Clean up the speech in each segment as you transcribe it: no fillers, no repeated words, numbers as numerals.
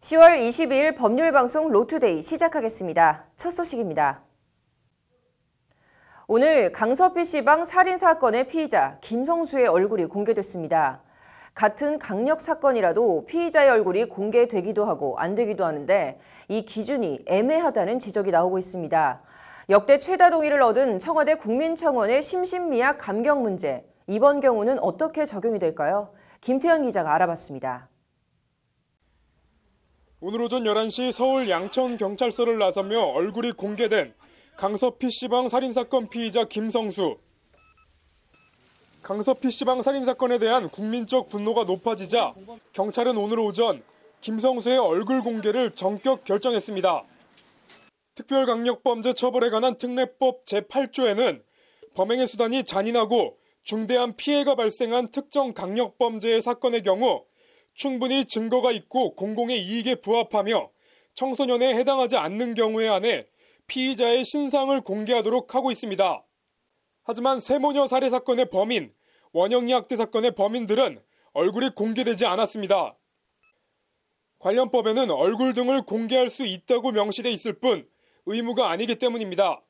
10월 22일 법률방송 로투데이 시작하겠습니다. 첫 소식입니다. 오늘 강서 PC방 살인사건의 피의자 김성수의 얼굴이 공개됐습니다. 같은 강력 사건이라도 피의자의 얼굴이 공개되기도 하고 안 되기도 하는데 이 기준이 애매하다는 지적이 나오고 있습니다. 역대 최다 동의를 얻은 청와대 국민청원의 심신미약 감경 문제. 이번 경우는 어떻게 적용이 될까요? 김태현 기자가 알아봤습니다. 오늘 오전 11시 서울 양천경찰서를 나서며 얼굴이 공개된 강서 PC방 살인사건 피의자 김성수. 강서 PC방 살인사건에 대한 국민적 분노가 높아지자 경찰은 오늘 오전 김성수의 얼굴 공개를 전격 결정했습니다. 특별강력범죄 처벌에 관한 특례법 제8조에는 범행의 수단이 잔인하고 중대한 피해가 발생한 특정 강력범죄의 사건의 경우 충분히 증거가 있고 공공의 이익에 부합하며 청소년에 해당하지 않는 경우에 한해 피의자의 신상을 공개하도록 하고 있습니다. 하지만 세모녀 살해 사건의 범인, 원영이 학대 사건의 범인들은 얼굴이 공개되지 않았습니다. 관련 법에는 얼굴 등을 공개할 수 있다고 명시돼 있을 뿐 의무가 아니기 때문입니다.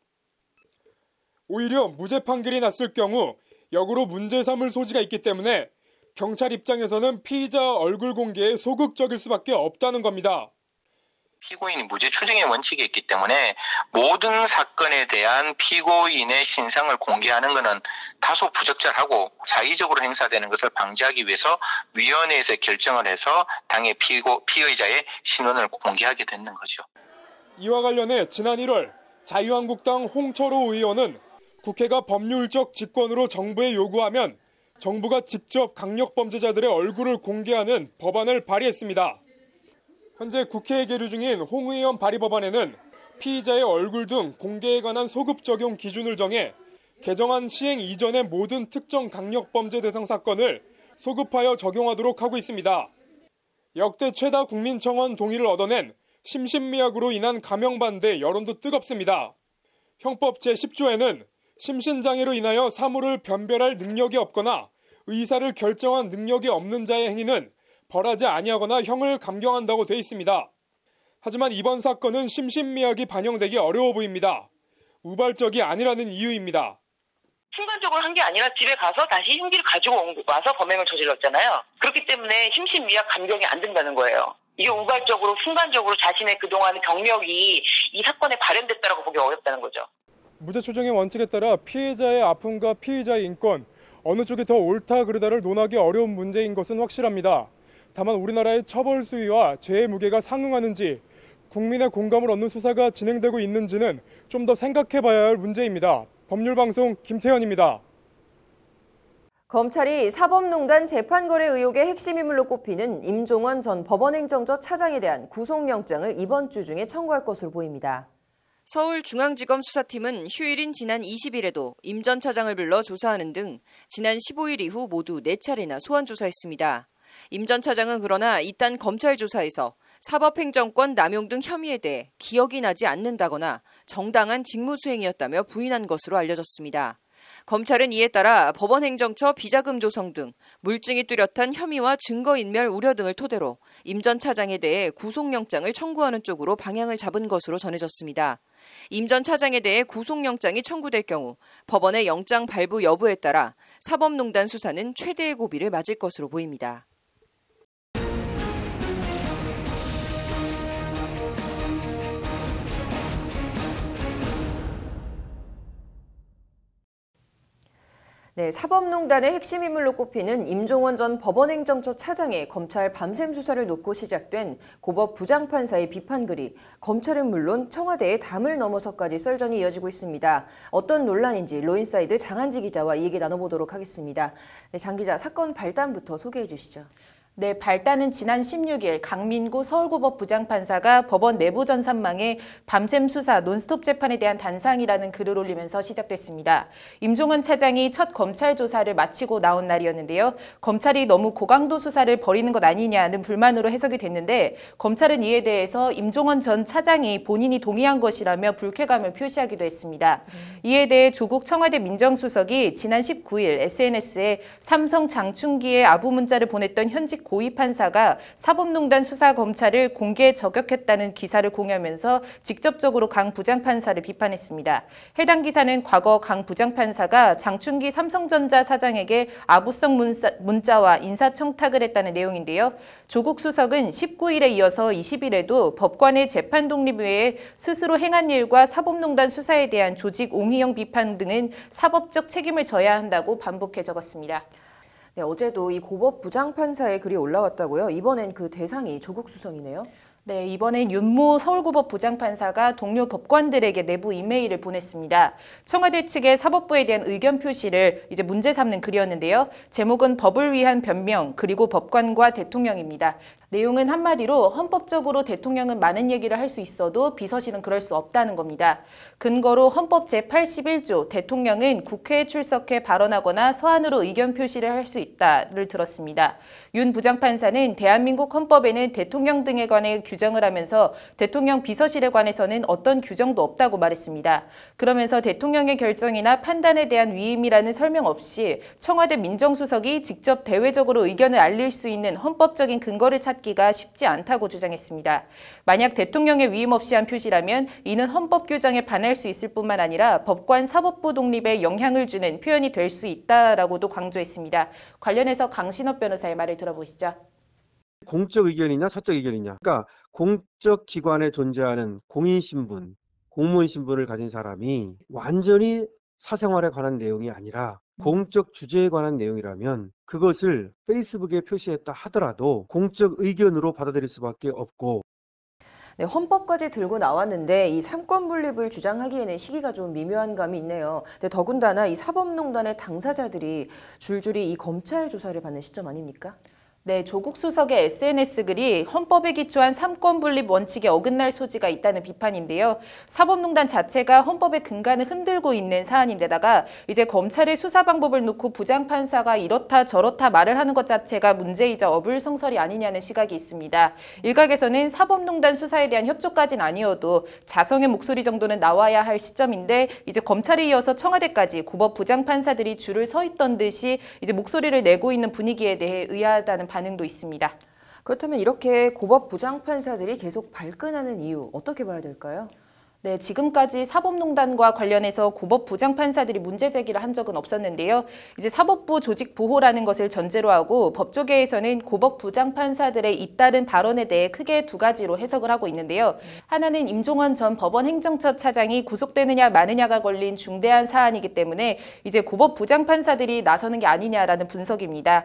오히려 무죄 판결이 났을 경우 역으로 문제 삼을 소지가 있기 때문에 경찰 입장에서는 피의자 얼굴 공개에 소극적일 수밖에 없다는 겁니다. 피고인이 무죄 추정의 원칙이 있기 때문에 모든 사건에 대한 피고인의 신상을 공개하는 것은 다소 부적절하고 자의적으로 행사되는 것을 방지하기 위해서 위원회에서 결정을 해서 당의 피의자의 신원을 공개하게 되는 거죠. 이와 관련해 지난 1월 자유한국당 홍철호 의원은 국회가 법률적 직권으로 정부에 요구하면 정부가 직접 강력범죄자들의 얼굴을 공개하는 법안을 발의했습니다. 현재 국회에 계류 중인 홍 의원 발의 법안에는 피의자의 얼굴 등 공개에 관한 소급 적용 기준을 정해 개정안 시행 이전의 모든 특정 강력범죄 대상 사건을 소급하여 적용하도록 하고 있습니다. 역대 최다 국민청원 동의를 얻어낸 심신미약으로 인한 감형 반대 여론도 뜨겁습니다. 형법 제10조에는 심신장애로 인하여 사물을 변별할 능력이 없거나 의사를 결정한 능력이 없는 자의 행위는 벌하지 아니하거나 형을 감경한다고 돼 있습니다. 하지만 이번 사건은 심신미약이 반영되기 어려워 보입니다. 우발적이 아니라는 이유입니다. 순간적으로 한 게 아니라 집에 가서 다시 흉기를 가지고 와서 범행을 저질렀잖아요. 그렇기 때문에 심신미약 감경이 안 된다는 거예요. 이게 우발적으로 순간적으로 자신의 그동안의 경력이 이 사건에 발현됐다고 보기 어렵다는 거죠. 무죄 추정의 원칙에 따라 피해자의 아픔과 피의자의 인권, 어느 쪽이 더 옳다 그르다를 논하기 어려운 문제인 것은 확실합니다. 다만 우리나라의 처벌 수위와 죄의 무게가 상응하는지, 국민의 공감을 얻는 수사가 진행되고 있는지는 좀 더 생각해봐야 할 문제입니다. 법률방송 김태현입니다. 검찰이 사법농단 재판거래 의혹의 핵심 인물로 꼽히는 임종원 전 법원행정처 차장에 대한 구속영장을 이번 주 중에 청구할 것으로 보입니다. 서울중앙지검 수사팀은 휴일인 지난 20일에도 임 전 차장을 불러 조사하는 등 지난 15일 이후 모두 4차례나 소환조사했습니다. 임 전 차장은 그러나 이딴 검찰 조사에서 사법행정권 남용 등 혐의에 대해 기억이 나지 않는다거나 정당한 직무수행이었다며 부인한 것으로 알려졌습니다. 검찰은 이에 따라 법원행정처 비자금 조성 등 물증이 뚜렷한 혐의와 증거인멸 우려 등을 토대로 임 전 차장에 대해 구속영장을 청구하는 쪽으로 방향을 잡은 것으로 전해졌습니다. 임 전 차장에 대해 구속영장이 청구될 경우 법원의 영장 발부 여부에 따라 사법농단 수사는 최대의 고비를 맞을 것으로 보입니다. 네, 사법농단의 핵심 인물로 꼽히는 임종원 전 법원행정처 차장의 검찰 밤샘 수사를 놓고 시작된 고법 부장판사의 비판글이 검찰은 물론 청와대의 담을 넘어서까지 썰전이 이어지고 있습니다. 어떤 논란인지 로인사이드 장한지 기자와 이 얘기 나눠보도록 하겠습니다. 네, 장 기자, 사건 발단부터 소개해 주시죠. 네, 발단은 지난 16일 강민구 서울고법 부장판사가 법원 내부 전산망에 밤샘 수사 논스톱 재판에 대한 단상이라는 글을 올리면서 시작됐습니다. 임종원 차장이 첫 검찰 조사를 마치고 나온 날이었는데요. 검찰이 너무 고강도 수사를 벌이는 것 아니냐는 불만으로 해석이 됐는데 검찰은 이에 대해서 임종원 전 차장이 본인이 동의한 것이라며 불쾌감을 표시하기도 했습니다. 이에 대해 조국 청와대 민정수석이 지난 19일 SNS에 삼성 장충기에 아부 문자를 보냈던 현직 고위 판사가 사법농단 수사 검찰을 공개 저격했다는 기사를 공유하면서 직접적으로 강 부장판사를 비판했습니다. 해당 기사는 과거 강 부장판사가 장충기 삼성전자 사장에게 아부성 문자와 인사청탁을 했다는 내용인데요. 조국 수석은 19일에 이어서 20일에도 법관의 재판 독립 외에 스스로 행한 일과 사법농단 수사에 대한 조직 옹희형 비판 등은 사법적 책임을 져야 한다고 반복해 적었습니다. 네, 어제도 이 고법 부장판사의 글이 올라왔다고요. 이번엔 그 대상이 조국 수석이네요. 네, 이번엔 윤모 서울고법 부장판사가 동료 법관들에게 내부 이메일을 보냈습니다. 청와대 측의 사법부에 대한 의견 표시를 이제 문제 삼는 글이었는데요. 제목은 법을 위한 변명, 그리고 법관과 대통령입니다. 내용은 한마디로 헌법적으로 대통령은 많은 얘기를 할 수 있어도 비서실은 그럴 수 없다는 겁니다. 근거로 헌법 제81조 대통령은 국회에 출석해 발언하거나 서한으로 의견 표시를 할 수 있다를 들었습니다. 윤 부장판사는 대한민국 헌법에는 대통령 등에 관해 규정을 하면서 대통령 비서실에 관해서는 어떤 규정도 없다고 말했습니다. 그러면서 대통령의 결정이나 판단에 대한 위임이라는 설명 없이 청와대 민정수석이 직접 대외적으로 의견을 알릴 수 있는 헌법적인 근거를 찾기가 쉽지 않다고 주장했습니다. 만약 대통령의 위임 없이 한 표시라면 이는 헌법 규정에 반할 수 있을 뿐만 아니라 법관 사법부 독립에 영향을 주는 표현이 될 수 있다라고도 강조했습니다. 관련해서 강신업 변호사의 말을 들어보시죠. 공적 의견이냐 사적 의견이냐. 그러니까 공적 기관에 존재하는 공인 신분, 공무원 신분을 가진 사람이 완전히 사생활에 관한 내용이 아니라 공적 주제에 관한 내용이라면 그것을 페이스북에 표시했다 하더라도 공적 의견으로 받아들일 수밖에 없고. 네, 헌법까지 들고 나왔는데 이 삼권 분립을 주장하기에는 시기가 좀 미묘한 감이 있네요. 근데 더군다나 이 사법농단의 당사자들이 줄줄이 이 검찰 조사를 받는 시점 아닙니까? 네, 조국 수석의 SNS 글이 헌법에 기초한 삼권 분립 원칙에 어긋날 소지가 있다는 비판인데요. 사법농단 자체가 헌법의 근간을 흔들고 있는 사안인데다가 이제 검찰의 수사 방법을 놓고 부장판사가 이렇다 저렇다 말을 하는 것 자체가 문제이자 어불성설이 아니냐는 시각이 있습니다. 일각에서는 사법농단 수사에 대한 협조까지는 아니어도 자성의 목소리 정도는 나와야 할 시점인데 이제 검찰에 이어서 청와대까지 고법 부장판사들이 줄을 서 있던 듯이 이제 목소리를 내고 있는 분위기에 대해 의아하다는 반응도 있습니다. 그렇다면 이렇게 고법 부장판사들이 계속 발끈하는 이유 어떻게 봐야 될까요? 네, 지금까지 사법농단과 관련해서 고법 부장판사들이 문제 제기를 한 적은 없었는데요. 이제 사법부 조직 보호라는 것을 전제로 하고 법조계에서는 고법 부장판사들의 잇따른 발언에 대해 크게 두 가지로 해석을 하고 있는데요. 하나는 임종원 전 법원 행정처 차장이 구속되느냐 마느냐가 걸린 중대한 사안이기 때문에 이제 고법 부장판사들이 나서는 게 아니냐라는 분석입니다.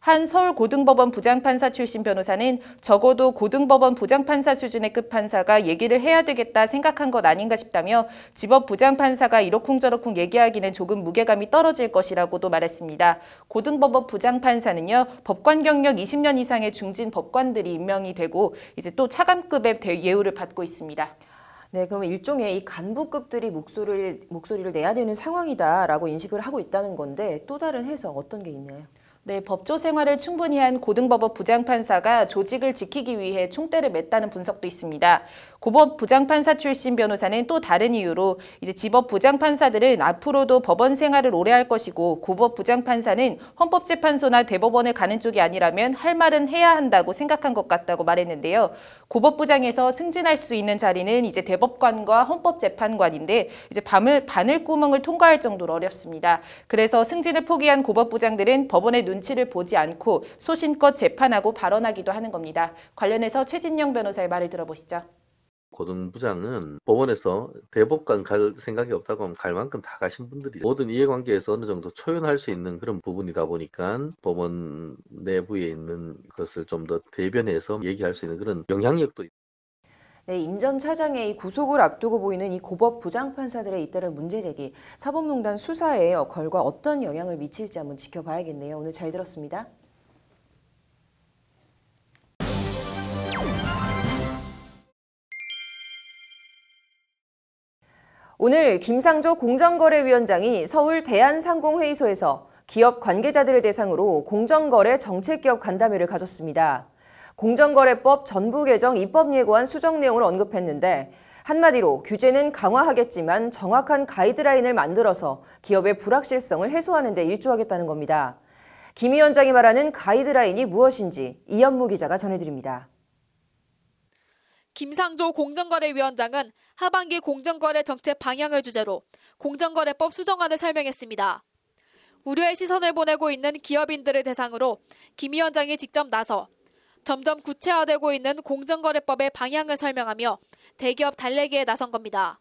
한 서울고등법원 부장판사 출신 변호사는 적어도 고등법원 부장판사 수준의 끝판사가 얘기를 해야 되겠다 생각한 것 아닌가 싶다며 지법 부장판사가 이러쿵저러쿵 얘기하기는 조금 무게감이 떨어질 것이라고도 말했습니다. 고등법원 부장판사는요, 법관 경력 20년 이상의 중진 법관들이 임명이 되고 이제 또 차관급의 예우를 받고 있습니다. 네, 그러면 일종의 이 간부급들이 목소리를 내야 되는 상황이다라고 인식을 하고 있다는 건데 또 다른 해석 어떤 게 있나요? 네, 법조 생활을 충분히 한 고등법원 부장판사가 조직을 지키기 위해 총대를 맸다는 분석도 있습니다. 고법 부장판사 출신 변호사는 또 다른 이유로 이제 지법 부장판사들은 앞으로도 법원 생활을 오래 할 것이고 고법 부장판사는 헌법재판소나 대법원을 가는 쪽이 아니라면 할 말은 해야 한다고 생각한 것 같다고 말했는데요. 고법부장에서 승진할 수 있는 자리는 이제 대법관과 헌법재판관인데 이제 바늘구멍을 통과할 정도로 어렵습니다. 그래서 승진을 포기한 고법부장들은 법원의 눈치를 보지 않고 소신껏 재판하고 발언하기도 하는 겁니다. 관련해서 최진영 변호사의 말을 들어보시죠. 고등부장은 법원에서 대법관 갈 생각이 없다고 하면 갈 만큼 다 가신 분들이 모든 이해관계에서 어느 정도 초연할 수 있는 그런 부분이다 보니까 법원 내부에 있는 것을 좀 더 대변해서 얘기할 수 있는 그런 영향력도 있다. 네, 임 전 차장의 이 구속을 앞두고 보이는 이 고법 부장판사들의 잇따른 문제 제기, 사법농단 수사에 결과 어떤 영향을 미칠지 한번 지켜봐야겠네요. 오늘 잘 들었습니다. 오늘 김상조 공정거래위원장이 서울 대한상공회의소에서 기업 관계자들을 대상으로 공정거래 정책기업 간담회를 가졌습니다. 공정거래법 전부 개정 입법 예고안 수정 내용을 언급했는데 한마디로 규제는 강화하겠지만 정확한 가이드라인을 만들어서 기업의 불확실성을 해소하는 데 일조하겠다는 겁니다. 김 위원장이 말하는 가이드라인이 무엇인지 이현무 기자가 전해드립니다. 김상조 공정거래위원장은 하반기 공정거래 정책 방향을 주제로 공정거래법 수정안을 설명했습니다. 우려의 시선을 보내고 있는 기업인들을 대상으로 김 위원장이 직접 나서 점점 구체화되고 있는 공정거래법의 방향을 설명하며 대기업 달래기에 나선 겁니다.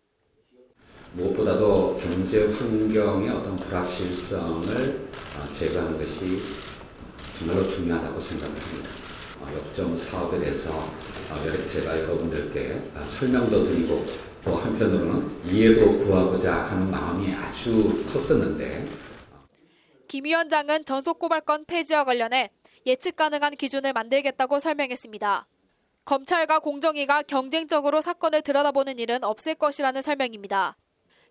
무엇보다도 경제 환경의 어떤 불확실성을 제거하는 것이 정말로 중요하다고 생각을 합니다. 역점 사업에 대해서 제가 여러분들께 설명도 드리고 또 한편으로는 이해도 구하고자 하는 마음이 아주 컸었는데 김 위원장은 전속고발건 폐지와 관련해 예측 가능한 기준을 만들겠다고 설명했습니다. 검찰과 공정위가 경쟁적으로 사건을 들여다보는 일은 없을 것이라는 설명입니다.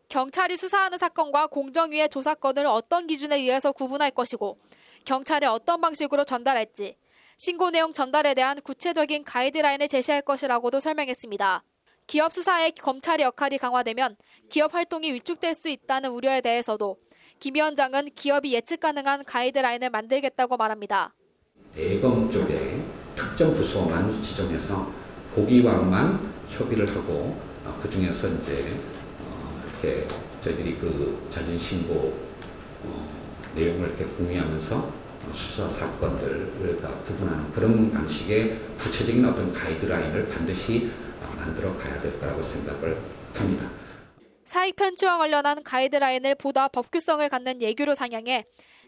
경찰이 수사하는 사건과 공정위의 조사건을 어떤 기준에 의해서 구분할 것이고 경찰에 어떤 방식으로 전달할지 신고 내용 전달에 대한 구체적인 가이드라인을 제시할 것이라고도 설명했습니다. 기업 수사에 검찰의 역할이 강화되면 기업 활동이 위축될 수 있다는 우려에 대해서도 김 위원장은 기업이 예측 가능한 가이드라인을 만들겠다고 말합니다. 대검 쪽에 특정 부서만 지정해서 고기와만 협의를 하고 그중에서 이제 이렇게 저희들이 그 자진 신고 내용을 이렇게 공유하면서 수사 사건들을 구분하는 그런 방식의 구체적인 어떤 가이드라인을 반드시 만들어 가야 될 거라고 생각을 합니다. 사익 편취와 관련한 가이드라인을 보다 법규성을 갖는 예규로 상향해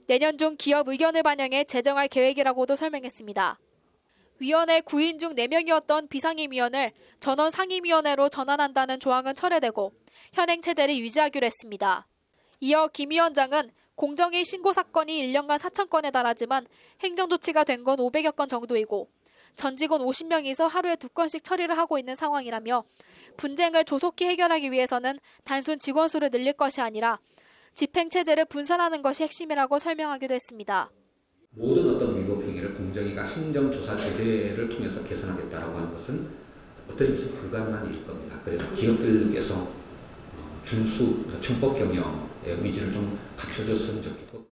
내년 중 기업 의견을 반영해 제정할 계획이라고도 설명했습니다. 위원회 9인 중 4명이었던 비상임위원을 전원 상임위원회로 전환한다는 조항은 철회되고 현행 체제를 유지하기로 했습니다. 이어 김 위원장은 공정위 신고 사건이 1년간 4,000건에 달하지만 행정조치가 된 건 500여 건 정도이고 전 직원 50명이서 하루에 2건씩 처리를 하고 있는 상황이라며 분쟁을 조속히 해결하기 위해서는 단순 직원 수를 늘릴 것이 아니라 집행체제를 분산하는 것이 핵심이라고 설명하기도 했습니다. 모든 어떤 위법 행위를 공정위가 행정조사 제재를 통해서 개선하겠다라고 하는 것은 어떤 의미에서 불가능한 일일 겁니다. 그래서 기업들께서 준법 경영의 의지를 좀 갖춰줬으면 좋겠고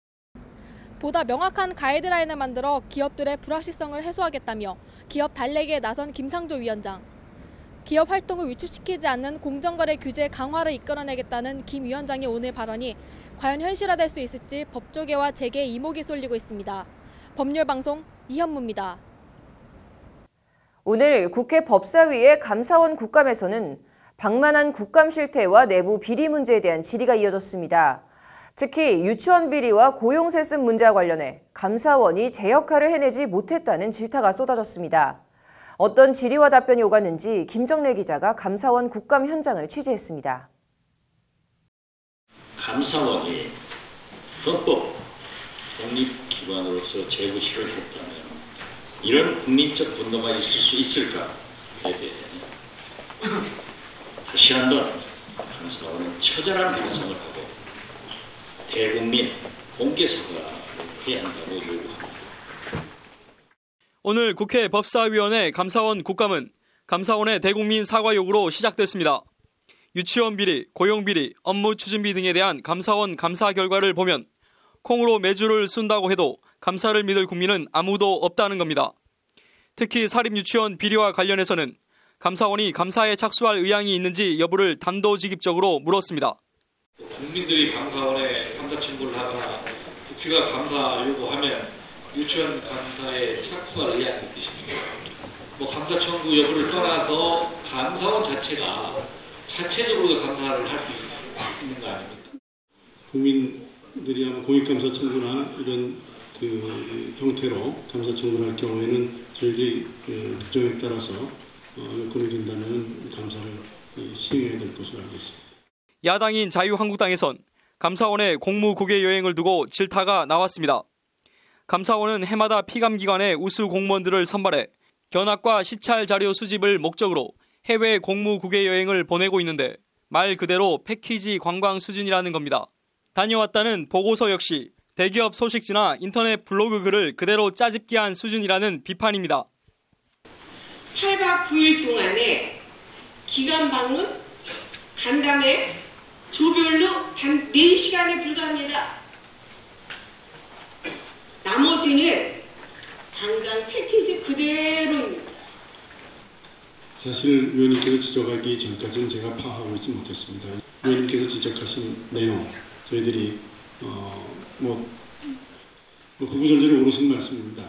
보다 명확한 가이드라인을 만들어 기업들의 불확실성을 해소하겠다며 기업 달래기에 나선 김상조 위원장. 기업 활동을 위축시키지 않는 공정거래 규제 강화를 이끌어내겠다는 김 위원장의 오늘 발언이 과연 현실화될 수 있을지 법조계와 재계에 이목이 쏠리고 있습니다. 법률방송 이현무입니다. 오늘 국회 법사위의 감사원 국감에서는 방만한 국감 실태와 내부 비리 문제에 대한 질의가 이어졌습니다. 특히 유치원 비리와 고용세습 문제와 관련해 감사원이 제 역할을 해내지 못했다는 질타가 쏟아졌습니다. 어떤 질의와 답변이 오갔는지 김정래 기자가 감사원 국감 현장을 취재했습니다. 감사원이 헌법 독립기관으로서 재구시를 했다면 이런 국민적 분노가 있을 수 있을까에 대해 다시 한번 감사원은 처절한 반성을 하고 대국민 공개 사과를 해야 한다고 요구합니다. 오늘 국회 법사위원회 감사원 국감은 감사원의 대국민 사과 요구로 시작됐습니다. 유치원 비리, 고용 비리, 업무 추진비 등에 대한 감사원 감사 결과를 보면 콩으로 매주를 쓴다고 해도 감사를 믿을 국민은 아무도 없다는 겁니다. 특히 사립 유치원 비리와 관련해서는 감사원이 감사에 착수할 의향이 있는지 여부를 단도직입적으로 물었습니다. 국민들이 감사원에 감사 청구를 하거나 국회가 감사 요구하면 유치원 감사에 착수할 의향이 있으십니까? 감사 청구 여부를 떠나서 감사원 자체가 자체적으로 감사를 할 수 있는 거 아닙니까? 국민들이 하는 공익감사 청구나 이런 형태로 감사 청구를 할 경우에는 저희들이 규정에 따라서 여건이 된다면 감사를 시행해야 될 것으로 알고 있습니다. 야당인 자유한국당에선 감사원의 공무국외 여행을 두고 질타가 나왔습니다. 감사원은 해마다 피감기관의 우수 공무원들을 선발해 견학과 시찰 자료 수집을 목적으로 해외 공무국외 여행을 보내고 있는데 말 그대로 패키지 관광 수준이라는 겁니다. 다녀왔다는 보고서 역시 대기업 소식지나 인터넷 블로그 글을 그대로 짜집기한 수준이라는 비판입니다. 8박 9일 동안에 기관 방문, 간담회, 조별로 단 4시간에 불과합니다. 나머지는 당장 패키지 그대로입니다. 사실 위원님께서 지적하기 전까지는 제가 파악하고 있지 못했습니다. 위원님께서 지적하신 내용 저희들이 구구절절히 옳으신 말씀입니다.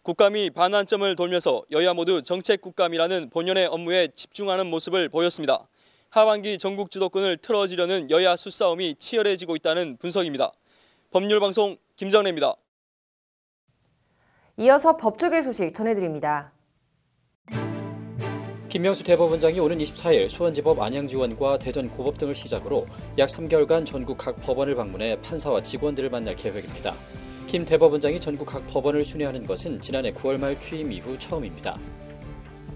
국감이 반환점을 돌면서 여야 모두 정책 국감이라는 본연의 업무에 집중하는 모습을 보였습니다. 하반기 전국 주도권을 틀어지려는 여야 수싸움이 치열해지고 있다는 분석입니다. 법률방송 김정래입니다. 이어서 법조계 소식 전해드립니다. 김명수 대법원장이 오는 24일 수원지법 안양지원과 대전 고법 등을 시작으로 약 3개월간 전국 각 법원을 방문해 판사와 직원들을 만날 계획입니다. 김 대법원장이 전국 각 법원을 순회하는 것은 지난해 9월 말 취임 이후 처음입니다.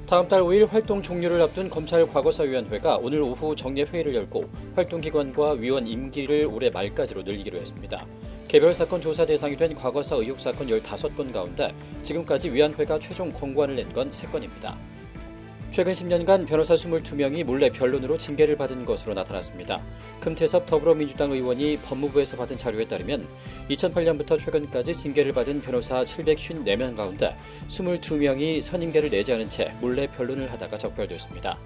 다음 달 5일 활동 종료를 앞둔 검찰과거사위원회가 오늘 오후 정례회의를 열고 활동기관과 위원 임기를 올해 말까지로 늘리기로 했습니다. 개별 사건 조사 대상이 된 과거사 의혹 사건 15건 가운데 지금까지 위원회가 최종 권고안을 낸 건 3건입니다. 최근 10년간 변호사 22명이 몰래 변론으로 징계를 받은 것으로 나타났습니다. 금태섭 더불어민주당 의원이 법무부에서 받은 자료에 따르면 2008년부터 최근까지 징계를 받은 변호사 754명 가운데 22명이 선임계를 내지 않은 채 몰래 변론을 하다가 적발됐습니다.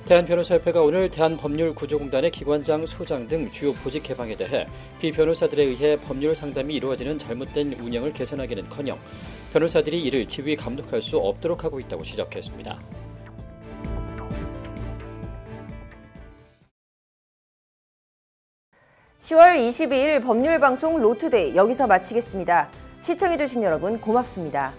대한변호사협회가 오늘 대한법률구조공단의 기관장, 소장 등 주요 보직 개방에 대해 비변호사들에 의해 법률 상담이 이루어지는 잘못된 운영을 개선하기는커녕 변호사들이 이를 지휘 감독할 수 없도록 하고 있다고 지적했습니다. (10월 22일) 법률방송 로투데이 여기서 마치겠습니다. 시청해주신 여러분 고맙습니다.